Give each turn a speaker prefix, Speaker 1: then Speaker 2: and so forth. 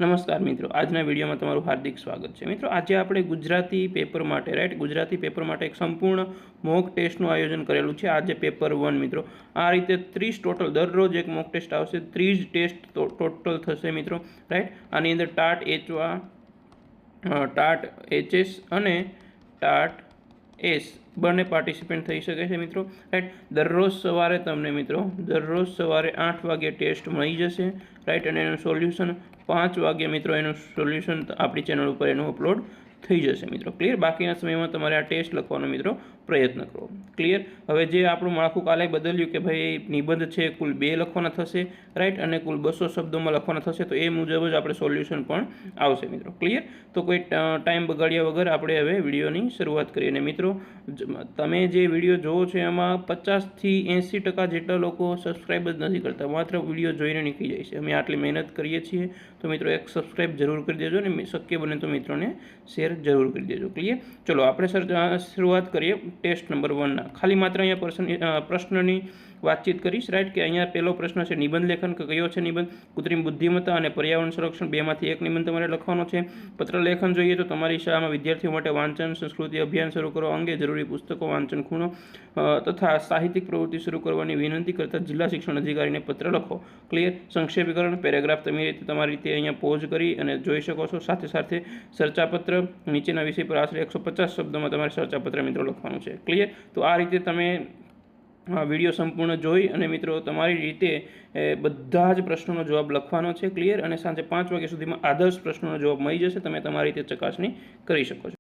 Speaker 1: નમસ્કાર મિત્રો, આજના વિડીયોમાં તમારું હાર્દિક સ્વાગત છે। મિત્રો, આજે આપણે ગુજરાતી પેપર માટે ગુજરાતી પેપર માટે એક સંપૂર્ણ મોક ટેસ્ટનું આયોજન કરેલું છે। આજે પેપર 1 મિત્રો, આ રીતે 30 ટોટલ દરરોજ એક મોક ટેસ્ટ આવશે। 30 ટેસ્ટ ટોટલ થશે મિત્રો। આની અંદર ટાટ એચવા, ટાટ એચએસ અને ટાટ એસ બંને પાર્ટિસિપેન્ટ થઈ શકે છે મિત્રો। દરરોજ સવારે તમને મિત્રો દરરોજ સવારે 8 વાગે ટેસ્ટ મળી જશે। અને એનું સોલ્યુશન 5 વાગે મિત્રો એનું સોલ્યુશન આપણી ચેનલ ઉપર એનું અપલોડ થઈ જશે મિત્રો। ક્લિયર? બાકીના સમયમાં તમારે આ ટેસ્ટ લખવાનો મિત્રો પ્રયત્ન કરો। ક્લિયર? હવે જે આપણું માળખું કાલે બદલ્યું કે ભાઈ નિબંધ છે કુલ 2 લખવાના થશે, અને કુલ 200 શબ્દોમાં લખવાના થશે, તો એ મુજબ જ આપણે સોલ્યુશન પણ આવશે મિત્રો। ક્લિયર? તો કોઈ ટાઈમ બગાડ્યા વગર આપણે હવે વિડીયોની શરૂઆત કરીએ। અને મિત્રો, તમે જે વિડીયો જોવો છો એમાં 50 થી 80% જેટલા લોકો સબસ્ક્રાઈબ જ નથી કરતા, માત્ર વિડીયો જોઈને નીકળી જાય છે। અમે આટલી મહેનત કરીએ છીએ, તો મિત્રો એક સબસ્ક્રાઈબ જરૂર કરી દેજો અને શક્ય બને તો મિત્રોને શેર જરૂર કરી દેજો। ક્લિયર? ચલો આપણે શરૂઆત કરીએ ટેસ્ટ નંબર 1ના। ખાલી માત્ર અહીંયા પ્રશ્નની વાતચીત કરીશ। કે અહીંયા પહેલો પ્રશ્ન છે નિબંધ લેખન, કે કયો છે નિબંધ? કૃત્રિમ બુદ્ધિમત્તા અને પર્યાવરણ સંરક્ષણ, બેમાંથી એક નિબંધ તમારે લખવાનો છે। પત્ર લેખન જોઈએ તો તમારી શાળામાં વિદ્યાર્થીઓ માટે વાંચન સંસ્કૃતિ અભિયાન શરૂ કરવા અંગે જરૂરી પુસ્તકો, વાંચન ખૂણો તથા સાહિત્યિક પ્રવૃત્તિ શરૂ કરવાની વિનંતી કરતા જિલ્લા શિક્ષણ અધિકારીને પત્ર લખો। ક્લિયર? સંક્ષેપીકરણ પેરેગ્રાફ તમારી રીતે અહીંયા પોઝ કરી અને જોઈ શકો છો। સાથે સાથે ચર્ચાપત્ર નીચેના વિષય પર આશરે 150 શબ્દોમાં તમારે ચર્ચાપત્ર મિત્રો લખવાનું છે। ક્લિયર? તો આ રીતે તમે વિડીયો સંપૂર્ણ જોઈ અને મિત્રો તમારી રીતે બધા જ પ્રશ્નોનો જવાબ લખવાનો છે। ક્લિયર? અને સાંજે 5 વાગ્યા સુધીમાં આદર્શ પ્રશ્નોનો જવાબ મળી જશે, તમે તમારી રીતે ચકાસણી કરી શકો છો।